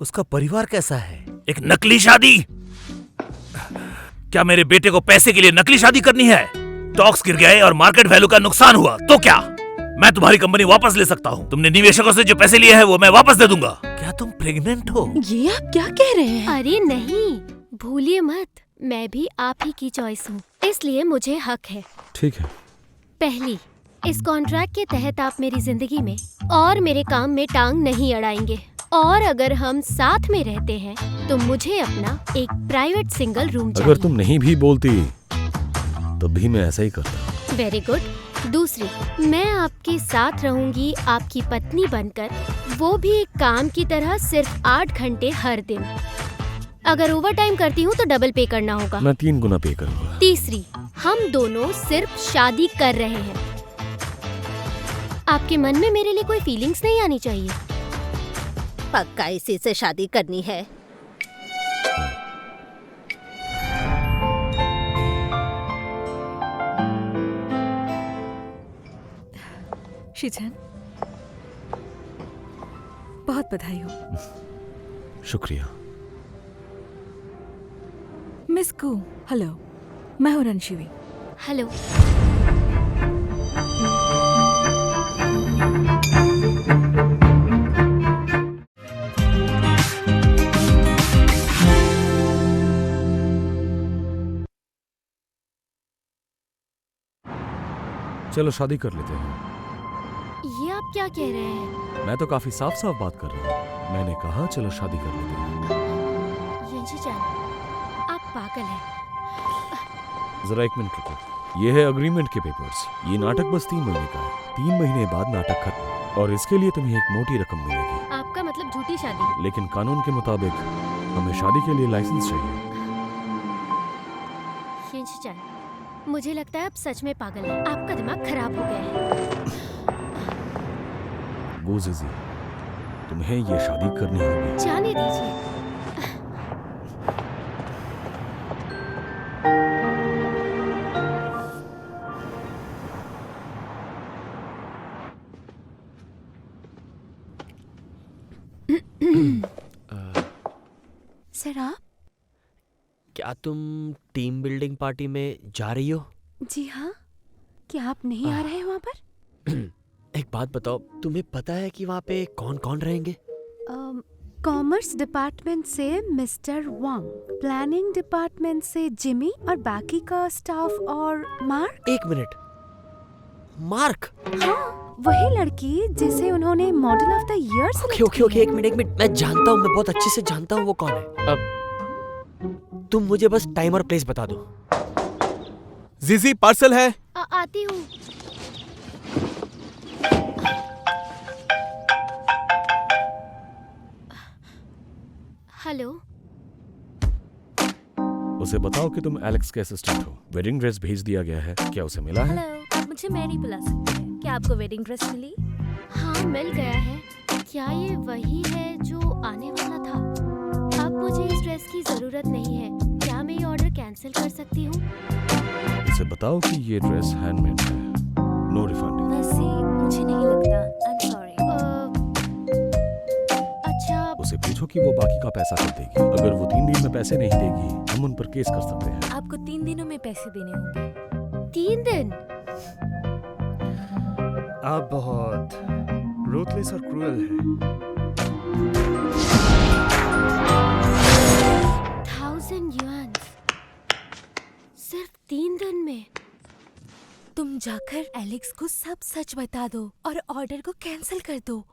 उसका परिवार कैसा है? एक नकली शादी? क्या मेरे बेटे को पैसे के लिए नकली शादी करनी है? स्टॉक्स गिर गए और मार्केट वैल्यू का नुकसान हुआ तो क्या? मैं तुम्हारी कंपनी वापस ले सकता हूँ। तुमने निवेशकों से जो पैसे लिए हैं वो मैं वापस दे दूंगा। क्या तुम प्रेग्नेंट हो? ये आप क्या कह रहे हैं? अरे नहीं, भूलिए मत, मैं भी आप ही की चॉइस हूँ, इसलिए मुझे हक है। ठीक है। पहली, इस कॉन्ट्रैक्ट के तहत आप मेरी जिंदगी में और मेरे काम में टांग नहीं अड़ाएंगे, और अगर हम साथ में रहते हैं तो मुझे अपना एक प्राइवेट सिंगल रूम चाहिए। अगर तुम नहीं भी बोलती तब भी मैं ऐसा ही करता। Very good. दूसरी, मैं आपके साथ रहूंगी आपकी पत्नी बनकर, वो भी एक काम की तरह सिर्फ 8 घंटे हर दिन। अगर ओवर टाइम करती हूँ तो डबल पे करना होगा। मैं 3 गुना पे करूँगा। तीसरी, हम दोनों सिर्फ शादी कर रहे हैं। आपके मन में मेरे लिए कोई फीलिंग्स नहीं आनी चाहिए। पक्का इसी से शादी करनी है। शीजन, बहुत बधाई हो। शुक्रिया। मिस कू, हेलो, मैं हूँ रंशीवी। हेलो। चलो शादी कर लेते हैं। ये आप क्या कह रहे हैं? मैं तो काफी साफ साफ बात कर रहा हूँ। मैंने कहा चलो शादी कर लेते हैं। यंशी-चान, आप पागल हैं। जरा 1 मिनट रुको। ये है अग्रीमेंट के पेपर्स। ये नाटक बस 3 महीने का है। 3 महीने बाद नाटक खत्म, और इसके लिए तुम्हें एक मोटी रकम मिलेगी। आपका मतलब झूठी शादी? लेकिन कानून के मुताबिक हमें शादी के लिए लाइसेंस चाहिए। यंशी-चान, मुझे लगता है आप सच में पागल हैं। आपका दिमाग खराब हो गया है। गोज़ेज़ी, तुम्हें ये शादी करनी होगी। जाने दीजिए। सर आप? क्या तुम टीम बिल्डिंग पार्टी में जा रही हो? जी हाँ। क्या आप नहीं आ रहे हैं वहाँ पर? एक बात बताओ, तुम्हें पता है कि वहाँ पे कौन कौन रहेंगे? कॉमर्स डिपार्टमेंट से मिस्टर वांग, प्लानिंग डिपार्टमेंट से जिमी, और बाकी का स्टाफ और मार्क। 1 minute, mark? हाँ, वही लड़की जिसे उन्होंने model of the year select okay, 1 minute, मैं जानता हूँ, मैं बहुत अच्छे से जानता हूँ वो कौन है। अब तुम मुझे बस टाइम और प्लेस बता दो। जीजी, पार्सल है। आती हूँ। हेलो। उसे बताओ कि तुम एलेक्स के असिस्टेंट हो। वेडिंग ड्रेस भेज दिया गया है, क्या उसे मिला है? हेलो, आप मुझे मैरी बुला सकते हैं। क्या आपको वेडिंग ड्रेस मिली? हाँ, मिल गया है। क्या ये वही है जो आने वाला था? अब मुझे इस ड्रेस की जरूरत नहीं है। क्या मैं ये ऑर्डर कैंसिल कर सकती हूँ? उसे बताओ कि ये ड्रेस हैंडमेड है, नो रिफंड। वैसे मुझे नहीं लगता। I am sorry. अच्छा। उसे पूछो कि वो बाकी का पैसा कब देगी। अगर वो 3 दिन में पैसे नहीं देगी, हम उन पर केस कर सकते हैं। आपको 3 दिनों में पैसे देने होंगे। 3 दिन? आप बहुत रूथलेस और क्रूएल हैं। 1000 युआन सिर्फ 3 दिन में? तुम जाकर एलेक्स को सब सच बता दो और ऑर्डर को कैंसिल कर दो।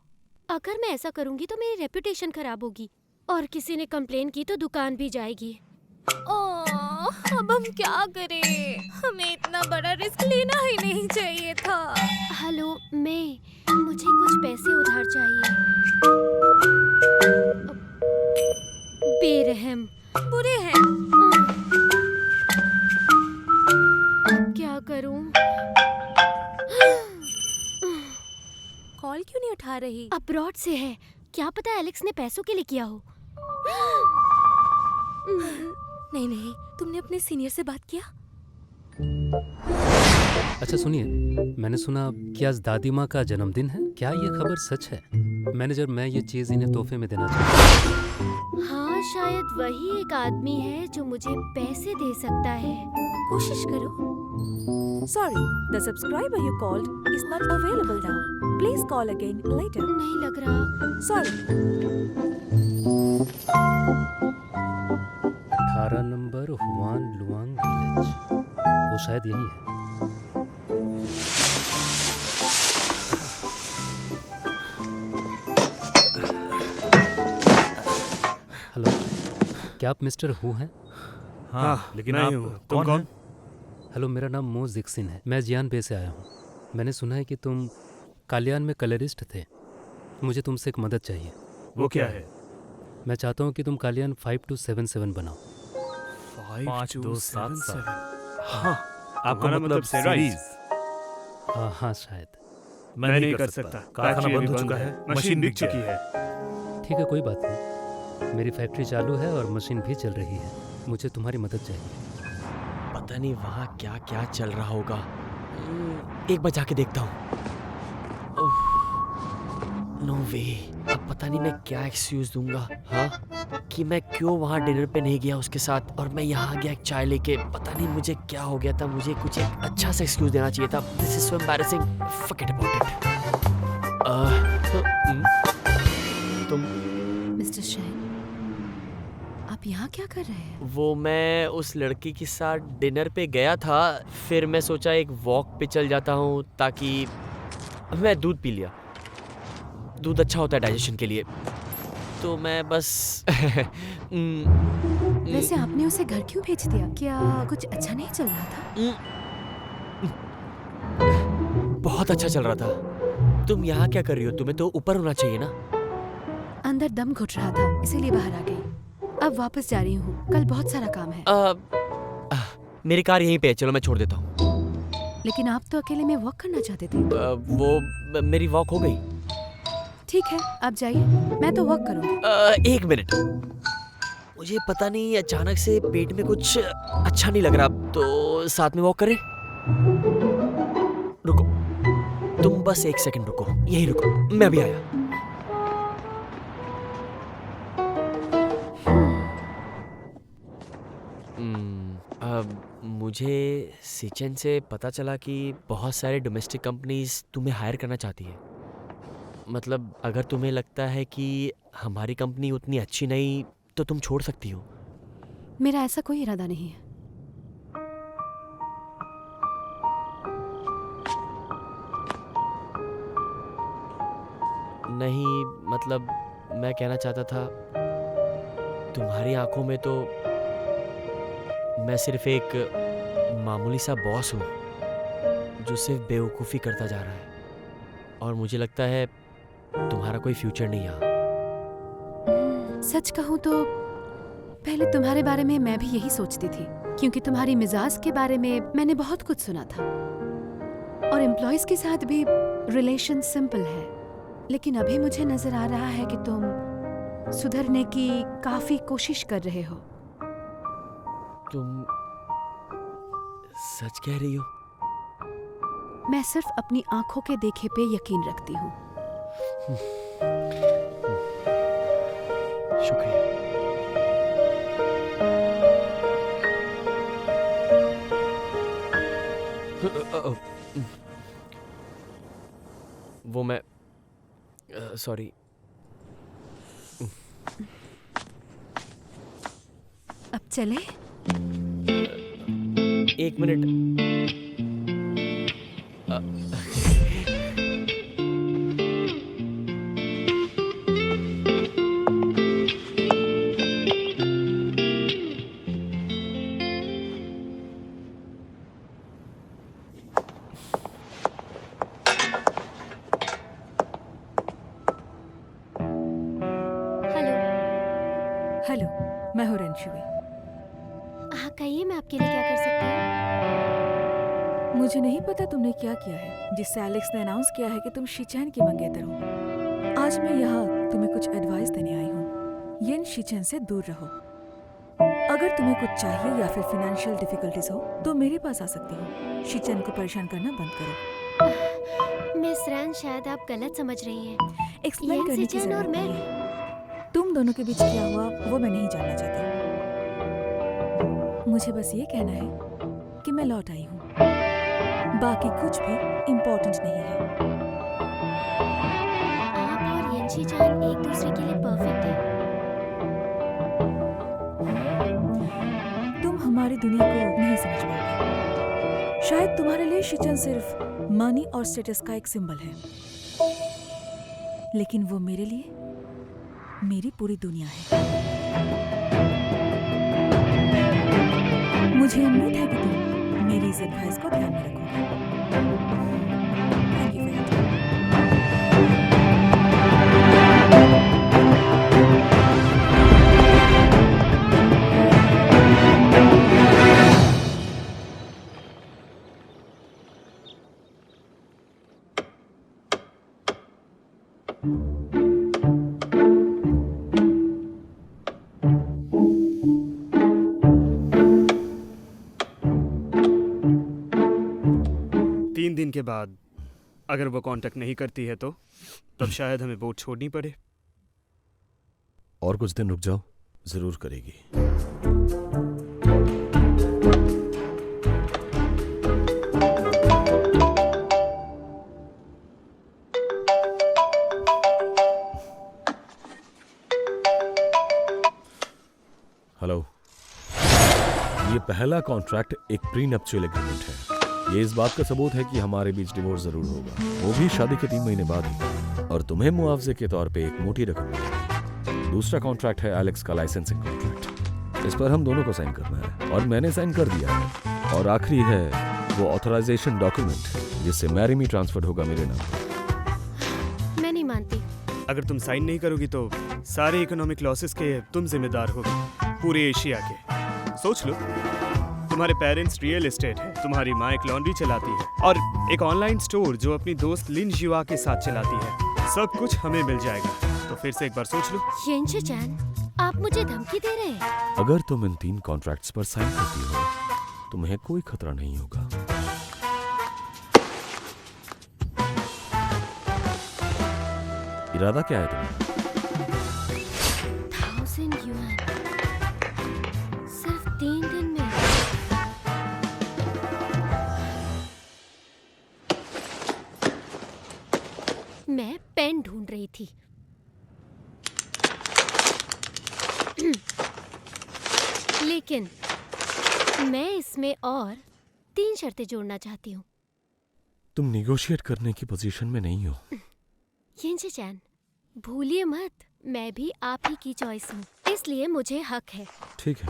अगर मैं ऐसा करूंगी तो मेरी रेपुटेशन खराब होगी, और किसी ने कंप्लेन की तो दुकान भी जाएगी। अब हम क्या करें? हमें इतना बड़ा रिस्क लेना ही नहीं चाहिए था। हेलो, मुझे कुछ पैसे उधार चाहिए। बेरहम, बुरे हैं। अब क्या करूं? कॉल क्यों नहीं उठा रही? अब्रॉड से है, क्या पता एलेक्स ने पैसों के लिए किया हो। नहीं, तुमने अपने सीनियर से बात किया? अच्छा सुनिए, मैंने सुना कि आज दादी माँ का जन्मदिन है। क्या ये खबर सच है? मैनेजर, मैं ये चीज़ इन्हें तोहफे में देना चाहता हूँ। हाँ, शायद वही एक आदमी है जो मुझे पैसे दे सकता है। कोशिश करो। Sorry, the subscriber you called is not available now. Please call again later. नहीं लग रहा। Sorry. 18 number Hwan Luong village, वो शायद यही है। हेलो, क्या आप मिस्टर हु हैं? हाँ, लेकिन मैं आप हूँ। कौन तुम हैं? हेलो, मेरा नाम मो जिक्सिन है। मैं जियान पे से आया हूँ। मैंने सुना है कि तुम कालियान में कलरिस्ट थे। मुझे तुमसे एक मदद चाहिए। वो क्या है? मैं चाहता हूँ कि तुम कालियान 5277 बनाओ। 5277। हाँ, आपका मतलब सीरीज? हाँ शायद। मैं नहीं कर सकता। कारखाना बंद हो चुका है, मशीन बिक चुकी है। ठीक है, कोई बात नहीं। मेरी फैक्ट्री चालू है और मशीन भी चल रही है। मुझे तुम्हारी मदद चाहिए। पता नहीं वहाँ क्या क्या चल रहा होगा। एक बार जाके देखता हूँ। नो वे, अब पता नहीं मैं क्या एक्सक्यूज दूंगा। हाँ, कि मैं क्यों वहाँ डिनर पे नहीं गया उसके साथ और मैं यहाँ आ गया एक चाय लेके। पता नहीं मुझे क्या हो गया था। मुझे कुछ एक अच्छा सा एक्सक्यूज देना चाहिए था। This is so embarrassing. Forget about it. तुम मिस्टर शैन, आप यहाँ क्या कर रहे हैं? वो मैं उस लड़की के साथ डिनर पे गया था, फिर मैं सोचा एक वॉक पे चल जाता हूँ ताकि मैं दूध पी लिया। दूध अच्छा होता है डाइजेशन के लिए, तो मैं बस वैसे आपने उसे घर क्यों भेज दिया? क्या कुछ अच्छा नहीं चल रहा था? बहुत अच्छा चल रहा था। तुम यहाँ क्या कर रही हो? तुम्हें तो ऊपर होना चाहिए ना। अंदर दम घुट रहा था, इसीलिए बाहर आ गई। अब वापस जा रही हूँ, कल बहुत सारा काम है। मेरी कार यहीं पे है, चलो मैं छोड़ देता हूँ। लेकिन आप तो अकेले में वॉक करना चाहते थे। वो मेरी वॉक हो गई। ठीक है, आप जाइए, मैं तो वॉक करूँगी। एक मिनट, मुझे पता नहीं अचानक से पेट में कुछ अच्छा नहीं लग रहा, तो साथ में वॉक करें? रुको, तुम बस एक सेकंड रुको, यही रुको, मैं अभी आया। मुझे सिचन से पता चला कि बहुत सारे डोमेस्टिक कंपनीज तुम्हें हायर करना चाहती है। मतलब अगर तुम्हें लगता है कि हमारी कंपनी उतनी अच्छी नहीं तो तुम छोड़ सकती हो। मेरा ऐसा कोई इरादा नहीं है। नहीं, मतलब मैं कहना चाहता था, तुम्हारी आंखों में तो मैं सिर्फ एक मामूली सा बॉस हूँ जो सिर्फ बेवकूफ़ी करता जा रहा है, और मुझे लगता है तुम्हारा कोई फ्यूचर नहीं यहाँ। सच कहूँ तो पहले तुम्हारे बारे में मैं भी यही सोचती थी, क्योंकि तुम्हारी मिजाज के बारे में मैंने बहुत कुछ सुना था, और एम्प्लॉयज के साथ भी रिलेशन सिंपल है। लेकिन अभी मुझे नजर आ रहा है कि तुम सुधरने की काफी कोशिश कर रहे हो। तुम सच कह रही हो? मैं सिर्फ अपनी आंखों के देखे पे यकीन रखती हूँ। शुक्रिया। वो मैं सॉरी। अब चले? एक मिनट। हेलो, मैं हूँ रंशुवी। हाँ कहिए, मैं आपके लिए क्या कर सकती हूँ? मुझे नहीं पता तुमने क्या किया है जिससे एलेक्स ने अनाउंस किया है कि तुम शिचैन की मंगेतर हो। आज मैं यहाँ तुम्हें कुछ एडवाइस देने आई हूँ। येन शिचैन से दूर रहो। अगर तुम्हें कुछ चाहिए या फिर फाइनेंशियल डिफिकल्टीज हो तो मेरे पास आ सकती हो। शिचन को परेशान करना बंद करो। मिस रैन, शायद आप गलत समझ रही हैं। एक्सप्लेन येन करने की शिचन और जरूरत मैं- नहीं है। तुम दोनों के बीच क्या हुआ वो मैं नहीं जानना चाहती। मुझे बस ये कहना है कि मैं लौट आई हूँ। बाकी कुछ भी इम्पोर्टेंट नहीं है। आप और येन शिचन एक दूसरे के लिए परफेक्ट हैं। तुम हमारी दुनिया को नहीं समझ पाओगे। शायद तुम्हारे लिए शिचन सिर्फ मनी और स्टेटस का एक सिंबल है, लेकिन वो मेरे लिए मेरी पूरी दुनिया है। मुझे उम्मीद है कि तुम मेरी इस एडवाइस को ध्यान में रखोगे। Thank you for your time. तीन दिन के बाद अगर वो कांटेक्ट नहीं करती है तो तब शायद हमें बोट छोड़नी पड़े। और कुछ दिन रुक जाओ, जरूर करेगी। हेलो, ये पहला कॉन्ट्रैक्ट एक प्री नप्चुअल एग्रीमेंट है। ये इस बात का सबूत है कि हमारे बीच डिवोर्स जरूर होगा, वो भी शादी के 3 महीने बाद ही। और तुम्हें मुआवजे के तौर पे एक मोटी रकम मिलेगी। दूसरा कॉन्ट्रैक्ट है एलेक्स का लाइसेंसिंग कॉन्ट्रैक्ट। इस पर हम दोनों को साइन करना है और मैंने साइन कर दिया है। और आखिरी है वो ऑथराइजेशन डॉक्यूमेंट जिससे मैरिमी ट्रांसफर होगा मेरे नाम पर। मैं नहीं मानती। अगर तुम साइन नहीं करोगी तो सारे इकोनॉमिक लॉसेस के तुम जिम्मेदार होगे, पूरे एशिया के। सोच लो, तुम्हारे पेरेंट्स रियल एस्टेट है, तुम्हारी माँ एक लॉन्ड्री चलाती है और एक ऑनलाइन स्टोर जो अपनी दोस्त लिन जिवा के साथ चलाती है। सब कुछ हमें मिल जाएगा। तो फिर से एक बार सोच लो। येन शिचन, आप मुझे धमकी दे रहे हैं? अगर तुम इन 3 कॉन्ट्रैक्ट्स पर साइन करती हो, तुम्हें कोई खतरा नहीं होगा। इरादा क्या है तुम्हारा? 1000 युआन सिर्फ 3 दिन में। मैं पेन ढूंढ रही थी। लेकिन मैं इसमें और 3 शर्तें जोड़ना चाहती हूँ। तुम निगोशिएट करने की पोजीशन में नहीं हो। येन शिचन, भूलिए मत, मैं भी आप ही की चॉइस हूँ, इसलिए मुझे हक है। ठीक है।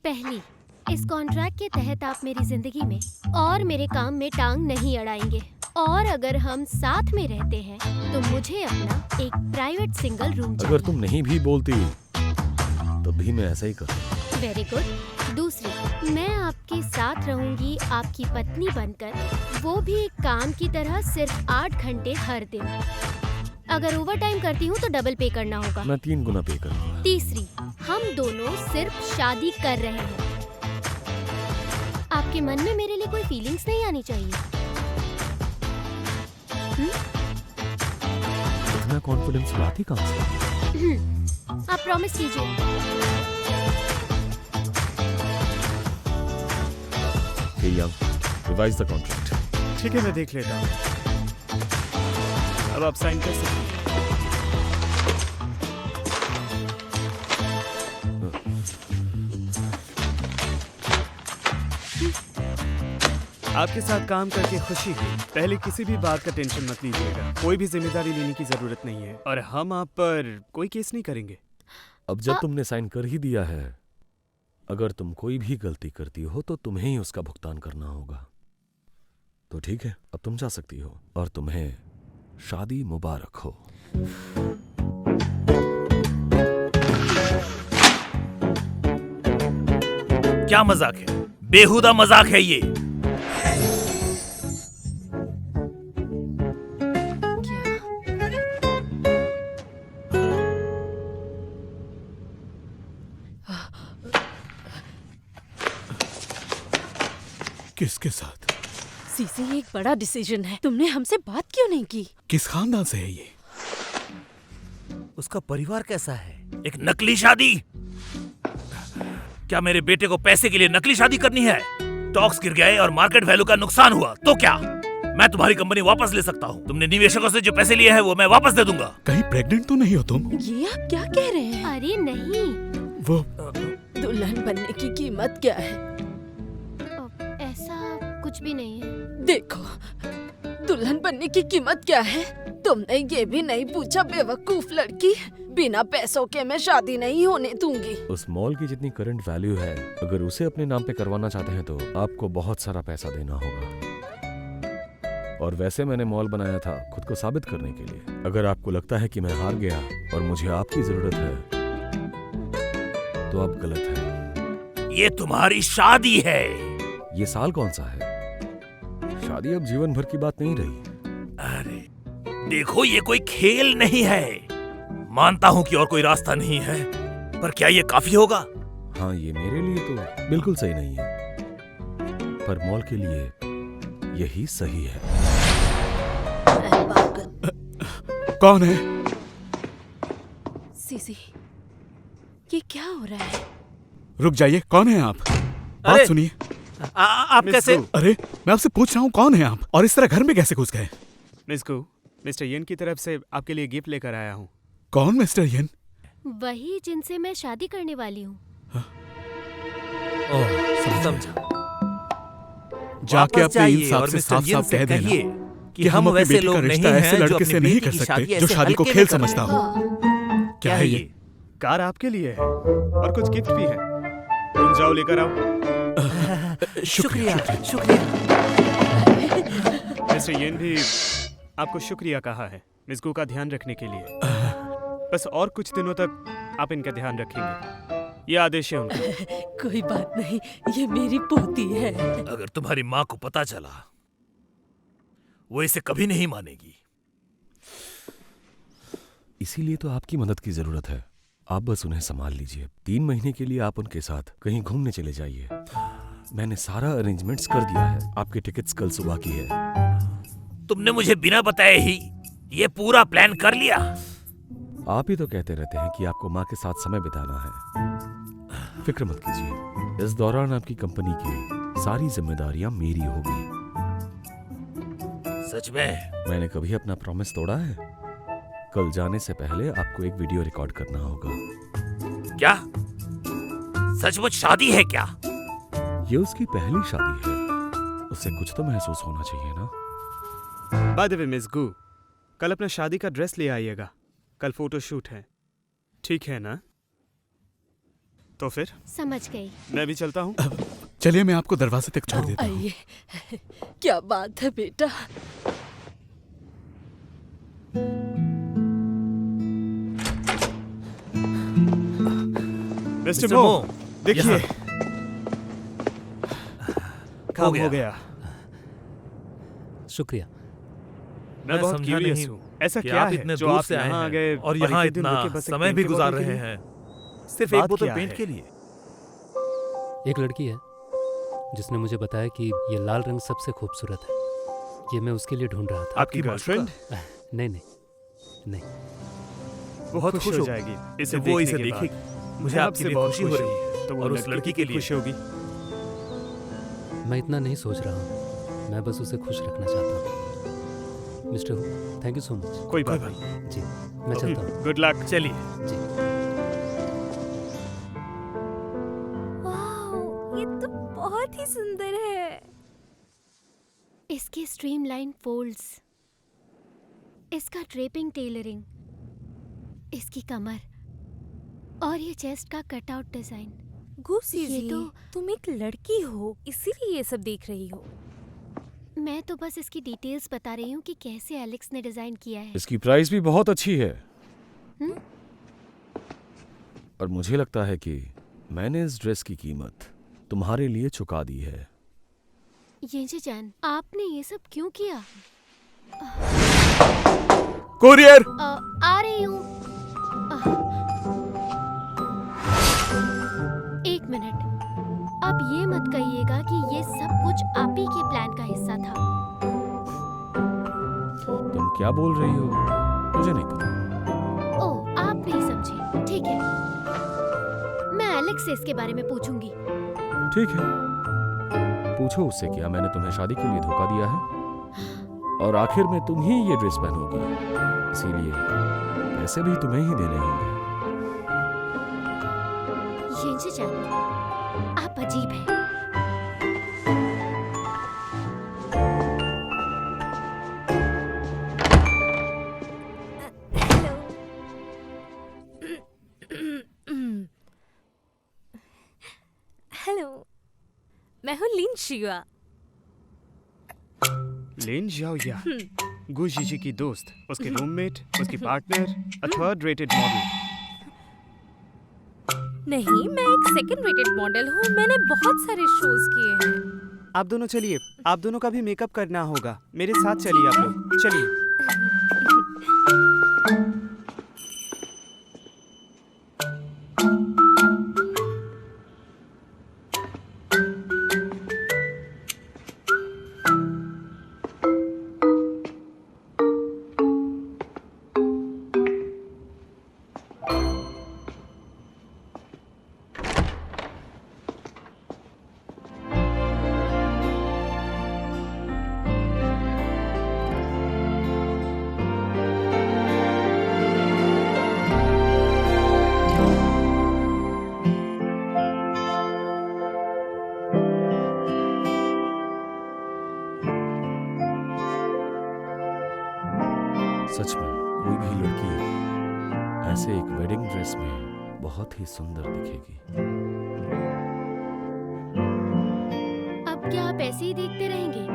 पहली, इस कॉन्ट्रैक्ट के तहत आप मेरी जिंदगी में और मेरे काम में टांग नहीं अड़ाएंगे। और अगर हम साथ में रहते हैं तो मुझे अपना एक प्राइवेट सिंगल रूम चाहिए। अगर तुम नहीं भी बोलती तब भी मैं ऐसा ही करता। Very good. दूसरी, मैं आपके साथ रहूंगी आपकी पत्नी बनकर, वो भी एक काम की तरह सिर्फ 8 घंटे हर दिन। अगर ओवर टाइम करती हूँ तो डबल पे करना होगा। मैं 3 गुना पे करूंगा। तीसरी, हम दोनों सिर्फ शादी कर रहे हैं। आपके मन में मेरे लिए कोई फीलिंग्स नहीं आनी चाहिए। इतना कॉन्फिडेंस लाती कहाँ से? आप प्रॉमिस कीजिए। Revise the contract. ठीक है, मैं देख लेता हूँ। अब आप साइन कर सकते हैं। आपके साथ काम करके खुशी हुई। पहले किसी भी बात का टेंशन मत लीजिएगा, कोई भी जिम्मेदारी लेने की जरूरत नहीं है और हम आप पर कोई केस नहीं करेंगे। अब जब तुमने साइन कर ही दिया है, अगर तुम कोई भी गलती करती हो तो तुम्हें ही उसका भुगतान करना होगा। तो ठीक है, अब तुम जा सकती हो और तुम्हें शादी मुबारक हो। क्या मजाक है, बेहुदा मजाक है ये। किसके साथ? सीसी, ये एक बड़ा डिसीजन है। तुमने हमसे बात क्यों नहीं की? किस खानदान से है ये? उसका परिवार कैसा है? एक नकली शादी? क्या मेरे बेटे को पैसे के लिए नकली शादी करनी है? स्टॉक्स गिर गए और मार्केट वैल्यू का नुकसान हुआ तो क्या? मैं तुम्हारी कंपनी वापस ले सकता हूँ। तुमने निवेशकों से जो पैसे लिए हैं वो मैं वापस दे दूंगा। कहीं प्रेग्नेंट तो नहीं हो तुम? ये आप क्या कह रहे हैं? अरे नहीं, वो दुल्हन बनने की कीमत क्या है? ऐसा कुछ भी नहीं है। देखो, दुल्हन बनने की कीमत क्या है? तुमने ये भी नहीं पूछा, बेवकूफ लड़की। बिना पैसों के मैं शादी नहीं होने दूंगी। उस मॉल की जितनी करंट वैल्यू है, अगर उसे अपने नाम पे करवाना चाहते हैं तो आपको बहुत सारा पैसा देना होगा। और वैसे मैंने मॉल बनाया था खुद को साबित करने के लिए। अगर आपको लगता है कि मैं हार गया और मुझे आपकी जरूरत है तो आप गलत हैं। ये तुम्हारी शादी है। ये साल कौन सा है? शादी अब जीवन भर की बात नहीं रही। अरे देखो, ये कोई खेल नहीं है। मानता हूँ कि और कोई रास्ता नहीं है, पर क्या ये काफी होगा? हाँ, ये मेरे लिए तो बिल्कुल सही नहीं है, पर मॉल के लिए यही सही है। कौन है? सीसी, ये क्या हो रहा है? रुक जाइए, कौन है आप? बात सुनिए। आप कैसे? अरे मैं आपसे पूछ रहा हूँ कौन है आप, और इस तरह घर में कैसे घुस गए? मिस गू, मिस्टर येन की तरफ से आपके लिए गिफ्ट लेकर आया हूँ। कौन मिस्टर येन? वही जिनसे मैं शादी करने वाली हूँ। समझा। जाके अपने इंसान से साफ साफ कह देना कि हम अपने बेटे का रिश्ता ऐसे लड़के से नहीं कर सकते जो शादी को खेल समझता हो। क्या है ये? कार आपके लिए है और कुछ गिफ्ट भी है। तुम जाओ, लेकर आओ। शुक्रिया। मिस्टर येन भी आपको शुक्रिया कहा है मिस गू का ध्यान रखने के लिए। बस और कुछ दिनों तक आप इनका ध्यान रखेंगे, ये आदेश है उनका। कोई बात नहीं, ये मेरी पोती है। अगर तुम्हारी माँ को पता चला, वो इसे कभी नहीं मानेगी। इसीलिए तो आपकी मदद की जरूरत है। आप बस उन्हें संभाल लीजिए। 3 महीने के लिए आप उनके साथ कहीं घूमने चले जाइए। मैंने सारा अरेंजमेंट्स कर दिया है। आपकी टिकट्स कल सुबह की है। तुमने मुझे बिना बताए ही ये पूरा प्लान कर लिया? आप ही तो कहते रहते हैं कि आपको माँ के साथ समय बिताना है। फिक्र मत कीजिए, इस दौरान आपकी कंपनी की सारी जिम्मेदारियां मेरी होगी। सच में? मैंने कभी अपना प्रॉमिस तोड़ा है? कल जाने से पहले आपको एक वीडियो रिकॉर्ड करना होगा। क्या सचमुच शादी है क्या? ये उसकी पहली शादी है, उससे कुछ तो महसूस होना चाहिए ना। बाय द वे मिस गू, कल अपना शादी का ड्रेस ले आइएगा। कल फोटो शूट है, ठीक है ना? तो फिर समझ गई। मैं भी चलता हूँ। चलिए, मैं आपको दरवाजे तक छोड़ देता हूँ। आइए। क्या बात है बेटा। मिस्टर मो, देखिए काम हो गया। शुक्रिया। मैं बहुत क्यूरियस हूँ, ऐसा क्या है इतने जो दूर आप से आए यहाँ आ हैं गए और यहाँ इतने दिन इतना रुके बस एक समय पेंट भी के गुजार बोतल के रहे लिए? हैं सिर्फ बात एक बोतल क्या पेंट है? के लिए? एक लड़की है जिसने मुझे बताया कि ये लाल रंग सबसे खूबसूरत है। ये मैं उसके लिए ढूंढ रहा था। आपकी गर्लफ्रेंड? नहीं नहीं नहीं। बहुत खुश हो जाएगी इसे वो इसे देखने के बाद। देखेगी। मुझे मैं आपके लिए बहुत खुशी हो खुश रही हूँ, है तो वो और उस लड़की के लिए खुश होगी। मैं इतना नहीं सोच रहा हूँ, मैं बस उसे खुश रखना चाहता हूँ। Mister who, thank you so much. कोई बात नहीं। जी, मैं चलता हूँ। Good luck. चलिए। जी। वाह, ये तो बहुत ही सुंदर है। इसके स्ट्रीमलाइन फोल्ड्स, इसका ड्रेपिंग टेलरिंग, इसकी कमर और ये चेस्ट का कटआउट डिजाइन। ये तो तुम एक लड़की हो, इसीलिए ये सब देख रही हो। मैं तो बस इसकी डिटेल्स बता रही हूँ कि कैसे एलेक्स ने डिजाइन किया है। इसकी प्राइस भी बहुत अच्छी है। हुँ? और मुझे लगता है कि मैंने इस ड्रेस की कीमत तुम्हारे लिए चुका दी है। ये जी जान, आपने ये सब क्यों किया? कोरियर! आ रही हूँ। एक मिनट, अब ये मत कहिएगा कि ये सब कुछ आप क्या बोल रही हो मुझे नहीं पता। ओह, आप नहीं समझे। ठीक है, मैं एलेक्स से इसके बारे में पूछूंगी। ठीक है, पूछो उससे क्या मैंने तुम्हें शादी के लिए धोखा दिया है और आखिर में तुम ही ये ड्रेस पहनोगी, इसीलिए पैसे भी तुम्हें ही देने होंगे। शिनचैन, आप अजीब हैं। हेलो, मैं हूँ लिन शिवा। लिन जियाओया, गु जीजी की दोस्त, उसके रूममेट, उसकी partner, a third rated model. नहीं, मैं एक सेकंड रेटेड मॉडल हूँ। मैंने बहुत सारे शोज किए हैं। आप दोनों चलिए, आप दोनों का भी मेकअप करना होगा। मेरे साथ चलिए आप लोग, चलिए। सच में कोई भी लड़की ऐसे एक वेडिंग ड्रेस में बहुत ही सुंदर दिखेगी। अब क्या आप ऐसे ही देखते रहेंगे?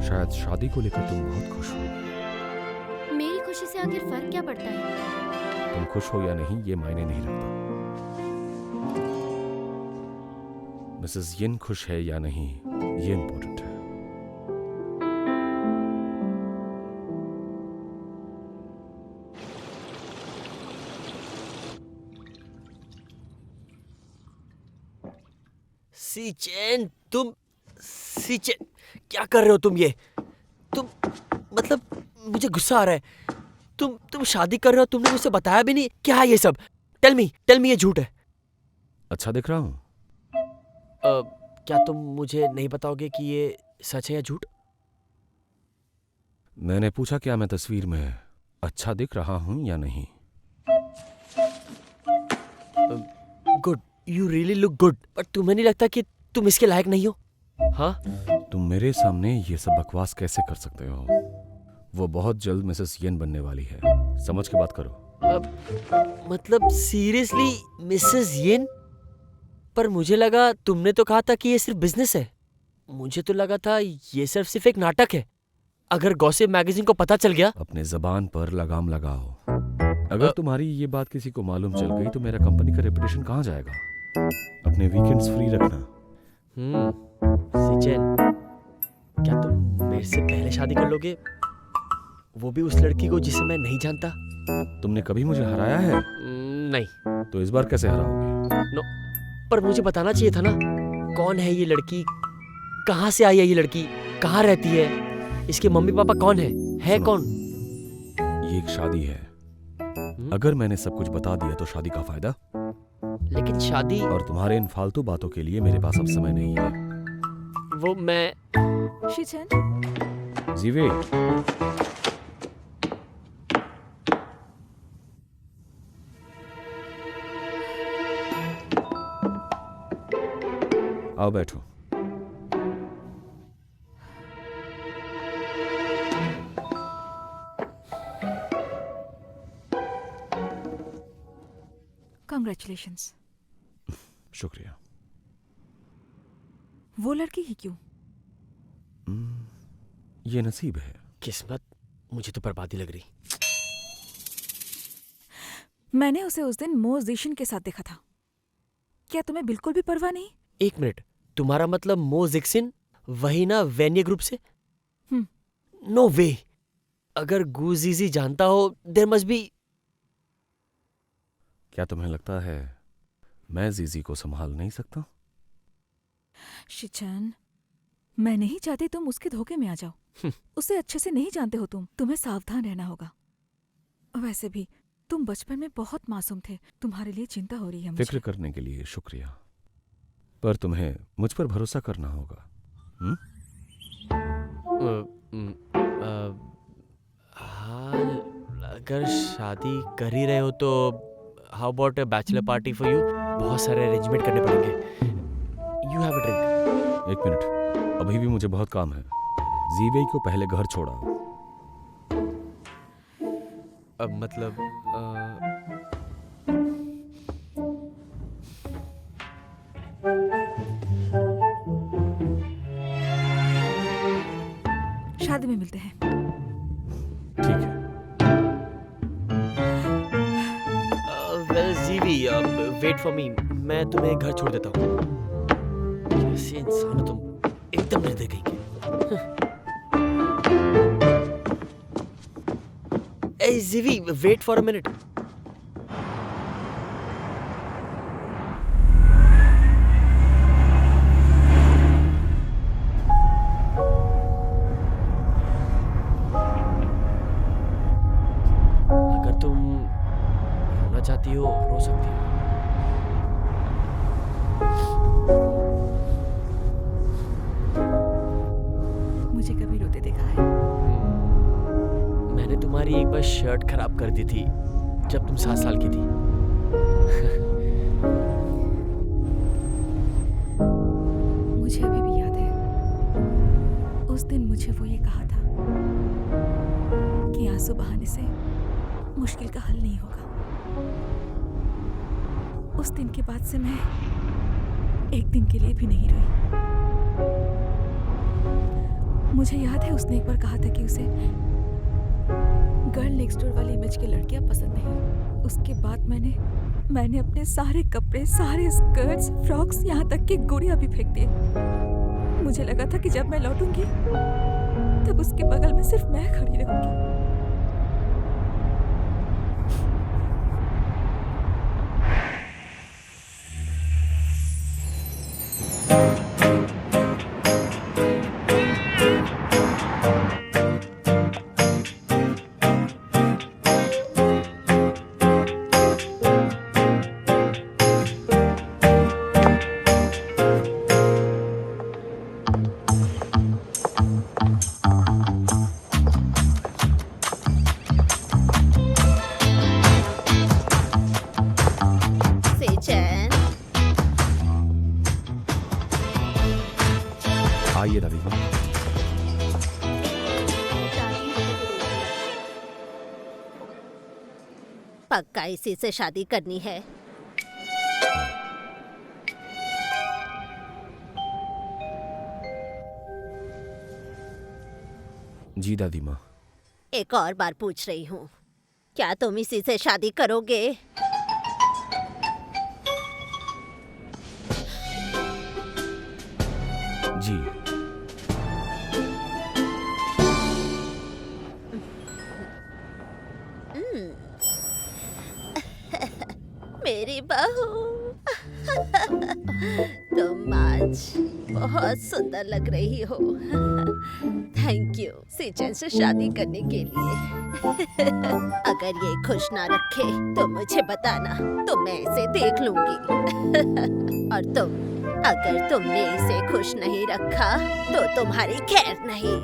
शायद शादी को लेकर तुम बहुत खुश हो। मेरी खुशी से आखिर फर्क क्या पड़ता है? तुम खुश हो या नहीं ये मायने नहीं रखता। मिसेस यिन खुश है या नहीं ये इम्पोर्टेंट है। सीचेन, सीचेन, क्या कर रहे हो तुम ये? तुम मतलब मुझे गुस्सा आ रहा है। तुम शादी कर रहे हो, तुमने मुझसे बताया भी नहीं। क्या है ये सब? टेल मी ये झूठ है। अच्छा दिख रहा हूँ? क्या तुम मुझे नहीं बताओगे कि ये सच है या झूठ? मैंने पूछा क्या मैं तस्वीर में अच्छा दिख रहा हूँ या नहीं। Good, you really look good, पर तुम्हें नहीं लगता कि तुम इसके लायक नहीं हो? हाँ? तुम मेरे सामने ये सब बकवास कैसे कर सकते हो? वो बहुत जल्द मिसेस यिन बनने वाली है, समझ के बात करो। मतलब सीरियसली मिसेस यिन? पर मुझे लगा तुमने तो कहा था कि ये सिर्फ बिजनेस है। मुझे तो लगा था ये सिर्फ एक नाटक है। अगर गॉसिप मैगजीन को पता चल गया। अपने जबान पर लगाम लगाओ। अगर तुम्हारी ये बात किसी को मालूम चल गई तो मेरा कंपनी का रेपुटेशन कहाँ जाएगा? अपने वीकेंड्स फ्री रखना। सीचेन, क्या तुम मेरे से पहले शादी कर लोगे? वो भी उस लड़की को जिसे मैं नहीं जानता। तुमने कभी मुझे हराया है? नहीं। तो इस बार कैसे हराओगे? नो, पर मुझे बताना चाहिए था ना। कौन है ये लड़की? कहाँ से आई है ये लड़की? कहाँ रहती है? इसके मम्मी पापा कौन है कौन? ये एक शादी है। अगर मैंने सब कुछ बता दिया तो शादी का फायदा? लेकिन शादी। और तुम्हारे इन फालतू बातों के लिए मेरे पास अब समय नहीं है। वो मैं। शिचेन, जीवे, आओ बैठो। कॉन्ग्रेचुलेशंस। शुक्रिया। वो लड़की ही क्यों? ये नसीब है। किस्मत, मुझे तो बर्बादी लग रही। मैंने उसे उस दिन मो जिशिन के साथ देखा था। क्या तुम्हें बिल्कुल भी परवाह नहीं? एक मिनट, तुम्हारा मतलब मो जिक्सिन वही ना वेन्ये ग्रुप से? नो वे। अगर गुजीजी जानता हो, देयर मस्ट बी। क्या तुम्हें लगता है मैं जीजी को संभाल नहीं सकता? शिचन, मैं नहीं चाहती तुम उसके धोखे में आ जाओ। उसे अच्छे से नहीं जानते हो तुम। तुम्हें सावधान रहना होगा। वैसे भी तुम बचपन में बहुत मासूम थे। तुम्हारे लिए चिंता हो रही है मुझे। फिक्र करने के लिए शुक्रिया, पर तुम्हें मुझ पर भरोसा करना होगा। हाँ, अगर शादी कर ही रहे हो तो how about a bachelor party for you? बहुत सारे अरेंजमेंट करने पड़ेंगे। You have a drink. एक मिनट, अभी भी मुझे बहुत काम है। जीवेई को पहले घर छोड़ाओ। अब मतलब शादी में मिलते हैं। ठीक है। वेल जीवी, वेट फॉर मी। मैं तुम्हें घर छोड़ देता हूँ। कैसे इंसान हो तुम, एकदम निर्दयी कहीं के। Hey Zivi, wait for a minute. अगर तुम रोना चाहती हो, रो सकती हो। मुझे कभी रोते देखा है? मैंने तुम्हारी एक बार शर्ट खराब कर दी थी जब तुम 7 साल की थी। मुझे अभी भी याद है, उस दिन मुझे वो ये कहा था कि आंसू बहाने से मुश्किल का हल नहीं होगा। उस दिन के बाद से मैं एक दिन के लिए भी नहीं रोई। मुझे याद है उसने एक बार कहा था कि उसे गर्ल नेक्स्ट डोर वाली इमेज की लड़कियां पसंद नहीं। उसके बाद मैंने अपने सारे कपड़े, सारे स्कर्ट्स, फ्रॉक्स, यहाँ तक कि गुड़िया भी फेंक दिए। मुझे लगा था कि जब मैं लौटूंगी तब उसके बगल में सिर्फ मैं खड़ी रहूंगी। आइए दादी। पक्का इसी से शादी करनी है। जी दादी माँ। एक और बार पूछ रही हूँ, क्या तुम इसी से शादी करोगे? जी। मेरी बहू, तुम आज बहुत सुंदर लग रही हो। थैंक यू सीचन से शादी करने के लिए। अगर ये खुश ना रखे तो मुझे बताना, तो मैं इसे देख लूंगी। और अगर तुमने इसे खुश नहीं रखा तो तुम्हारी खैर नहीं।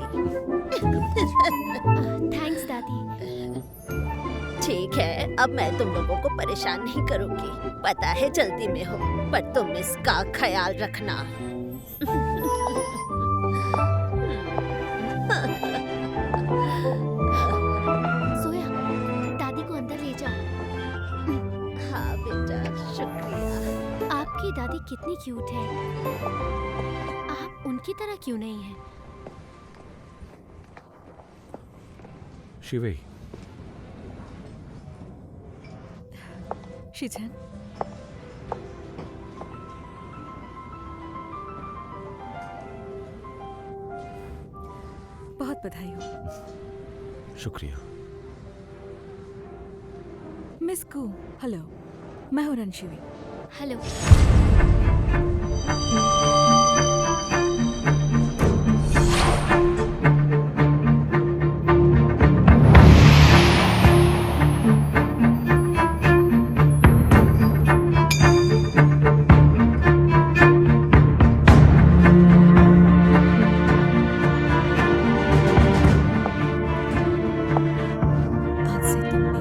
थैंक्स दादी। ठीक है, अब मैं तुम लोगों को परेशान नहीं करूंगी। पता है जल्दी में हो, पर तुम इसका ख्याल रखना। सोया, दादी को अंदर ले जाओ। हाँ बेटा। आपकी दादी कितनी क्यूट है। आप उनकी तरह क्यों नहीं हैं? शिवे, शीजन, बहुत बधाई हो। शुक्रिया। मिस कू, हेलो, मैं हूँ रणशिवी। हेलो। आज से तुमने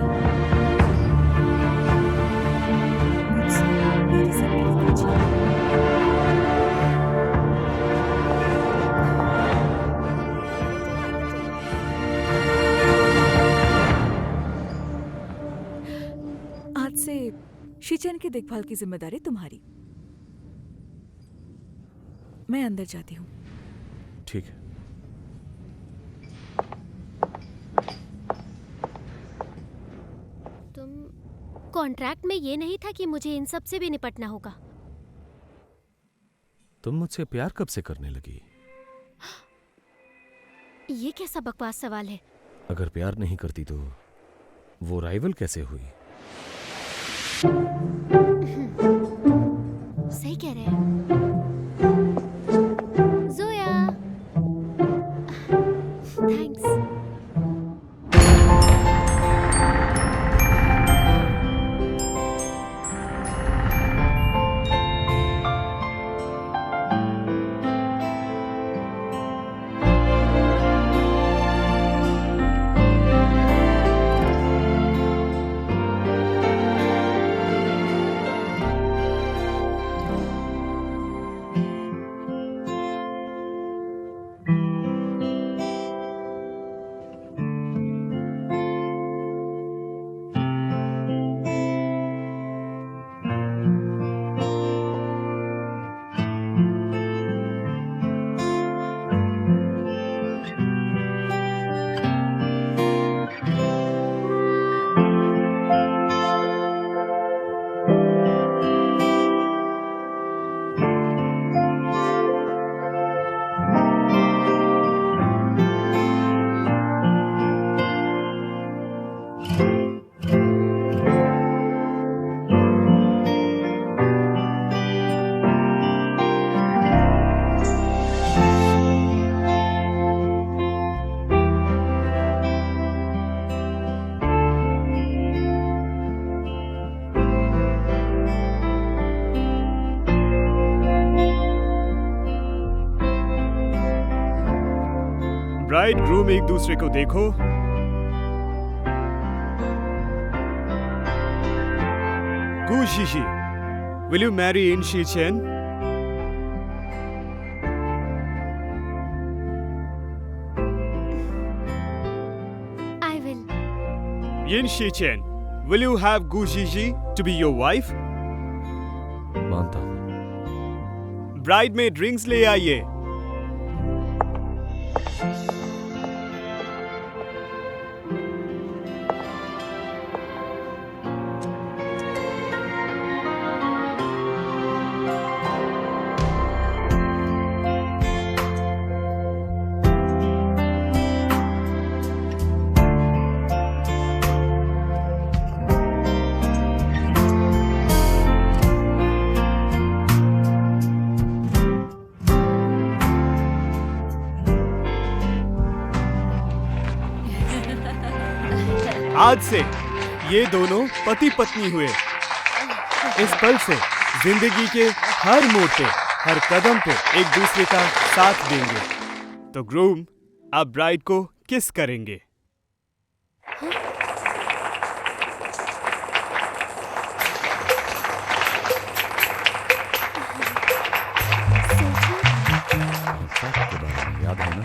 मुझसे मेरी जिंदगी को जिया। आज से शीचन की देखभाल की जिम्मेदारी तुम्हारी। मैं अंदर जाती हूँ। ठीक है। कॉन्ट्रैक्ट में ये नहीं था कि मुझे इन सब से भी निपटना होगा। तुम मुझसे प्यार कब से करने लगी? ये कैसा बकवास सवाल है? अगर प्यार नहीं करती तो वो राइवल कैसे हुई? सही कह रहे हैं। जोया, थैंक्स। ब्राइड ग्रूम एक दूसरे को देखो। Gu Shishi, will you marry In Shi Chen? I will. Yin Shi Chen, will you have Gu Shishi to be your wife? मानता हूं। ब्राइड में ड्रिंक्स ले आइए। आज से ये दोनों पति पत्नी हुए। इस पल से जिंदगी के हर मोड़ पे, हर कदम पे एक दूसरे का साथ देंगे। तो ग्रूम अब ब्राइड को किस करेंगे। याद है ना?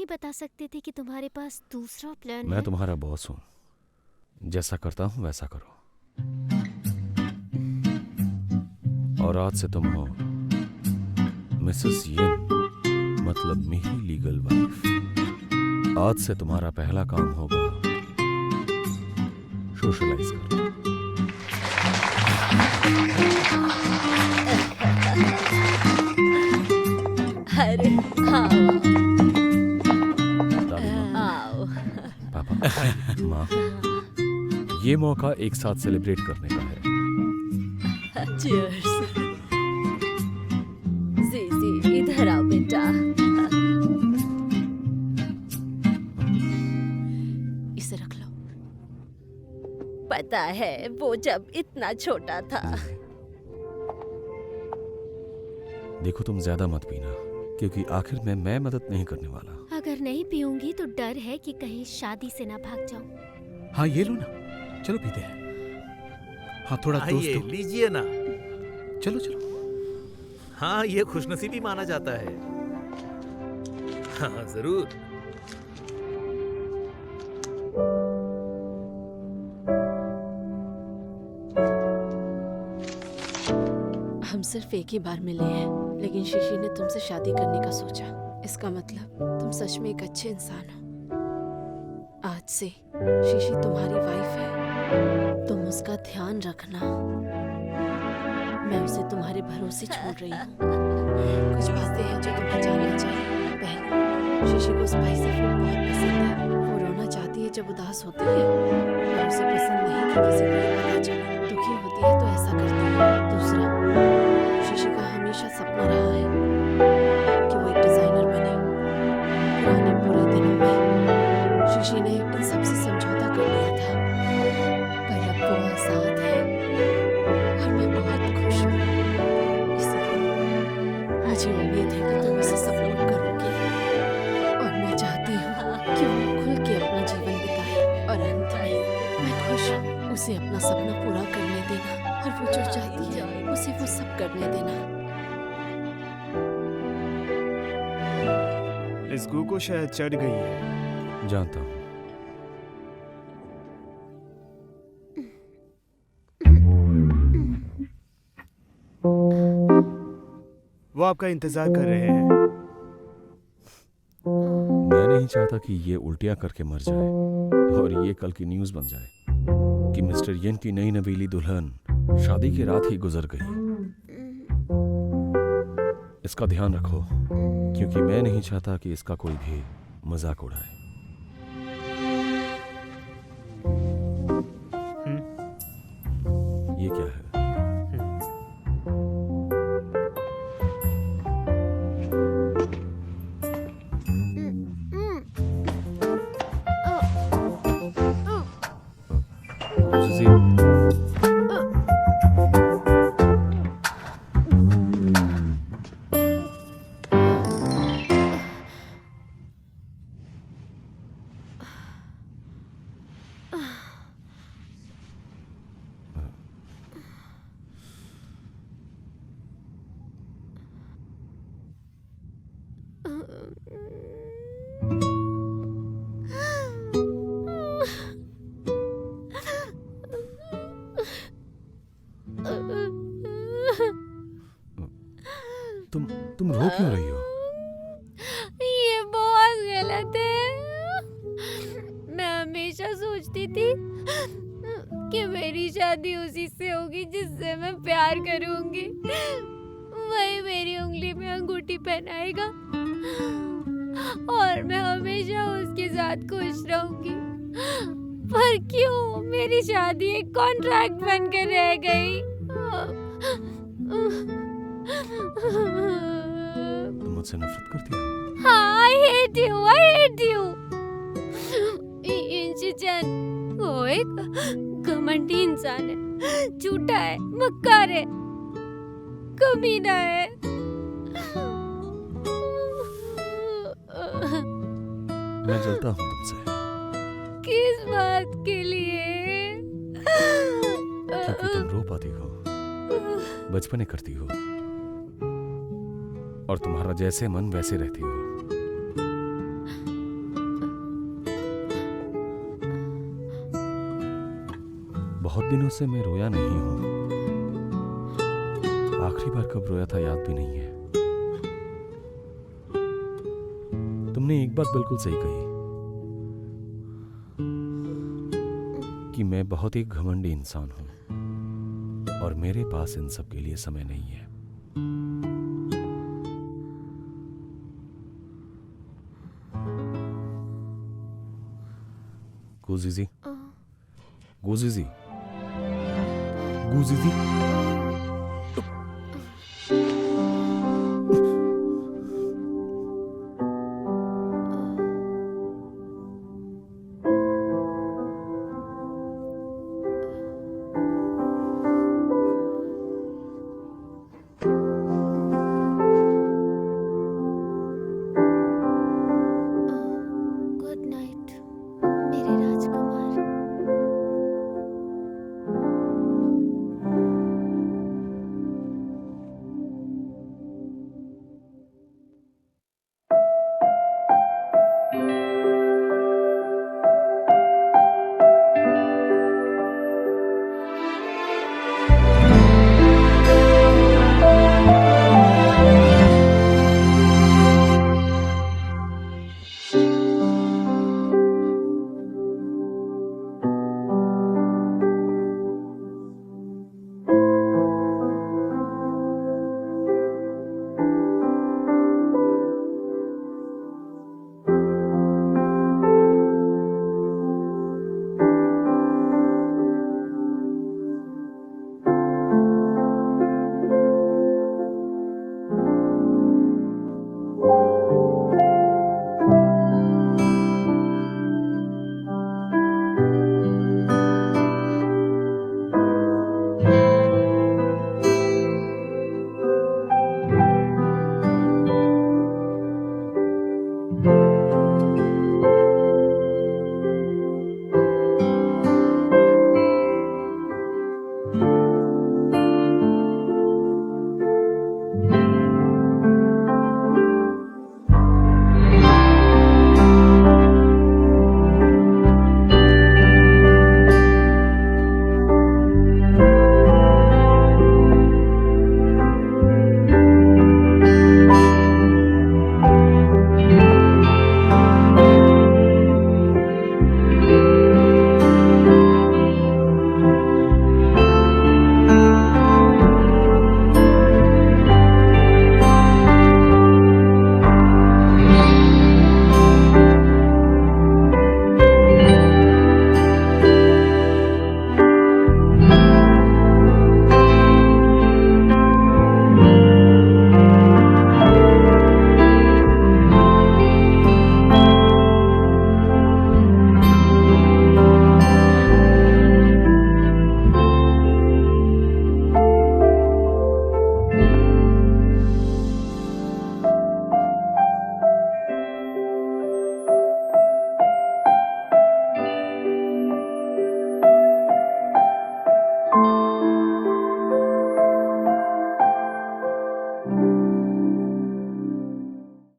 नहीं बता सकते थे कि तुम्हारे पास दूसरा प्लान मैं है? तुम्हारा बॉस हूँ, जैसा करता हूँ वैसा करो। और आज से तुम हो मिसेस येन, मतलब मेरी लीगल वाइफ। आज से तुम्हारा पहला काम होगा सोशलाइज करना। अरे हाँ दादी माँ, आओ। पापा, माँ, ये मौका एक साथ सेलिब्रेट करने का है। Cheers. जी इधर आओ बेटा। इसे रख लो। पता है वो जब इतना छोटा था। देखो तुम ज्यादा मत पीना, क्योंकि आखिर में मैं मदद नहीं करने वाला। अगर नहीं पीऊंगी तो डर है कि कहीं शादी से ना भाग जाऊं। हाँ ये लो ना, चलो पीते हैं। हाँ थोड़ा आइए, टोस्ट दो। लीजिए ना। चलो चलो। हाँ, ये खुशनसीबी माना जाता है। हाँ जरूर। हम सिर्फ एक ही बार मिले हैं, लेकिन शीशी ने तुमसे शादी करने का सोचा। इसका मतलब तुम सच में एक अच्छे इंसान हो। आज से शीशी तुम्हारी वाइफ है, तुम उसका ध्यान रखना। मैं उसे तुम्हारे भरोसे छोड़ रही हूँ। कुछ बातें हैं जो तुम्हें जानना चाहिए। पहले, शीशी को स्पाइसी फूड बहुत पसंद है। वो रोना चाहती है जब उदास होती है, और उसे पसंद नहीं कि किसी को ये पता चले। दुखी होती है तो ऐसा करती है। दूसरा, शीशी का हमेशा सपना रहा है कि वो एक डिजाइनर बने। पुराने बुरे दिनों में शीशी ने इन सब से समझौता कर लिया था, पर अब वो आजाद है और मैं बहुत खुश हूँ। इसलिए मुझे उम्मीद है कि तुम उसे सपोर्ट करोगे, और मैं चाहती हूँ कि वो खुल के अपना जीवन बिताए। और अंत में मैं खुश हूँ। उसे अपना सपना पूरा करने देना, और वो जो चाहती है उसे वो सब करने देना। इस गू को शायद चढ़ गई है। जानता हूँ। वो आपका इंतजार कर रहे हैं। मैं नहीं चाहता कि ये उल्टियां करके मर जाए और ये कल की न्यूज़ बन जाए कि मिस्टर येन की नई नवीली दुल्हन शादी की रात ही गुजर गई। इसका ध्यान रखो, क्योंकि मैं नहीं चाहता कि इसका कोई भी मजाक उड़ाए। ये क्या है? तुम रो क्यों रही हो? ये बहुत गलत है। मैं हमेशा सोचती थी कि मेरी शादी उसी से होगी जिससे मैं प्यार करूंगी। वही मेरी उंगली में अंगूठी पहनाएगा और मैं हमेशा उसके साथ खुश रहूंगी। पर क्यों मेरी शादी एक कॉन्ट्रैक्ट बनकर रह गई? तुम मुझसे नफरत करती हो? हाँ, I hate you, I hate you। इंशिचन, वो एक घमंडी इंसान है, झूठा है, मक्कार है, कमीना है। मैं जलता हूँ तुमसे। किस बात के लिए? क्योंकि तुम रो पाती हो, बचपने करती हो, और तुम्हारा जैसे मन वैसे रहती हो। बहुत दिनों से मैं रोया नहीं हूं। आखिरी बार कब रोया था याद भी नहीं है। तुमने एक बात बिल्कुल सही कही कि मैं बहुत ही घमंडी इंसान हूं और मेरे पास इन सब के लिए समय नहीं है। गुजीजी, गुजीजी, गुजीजी।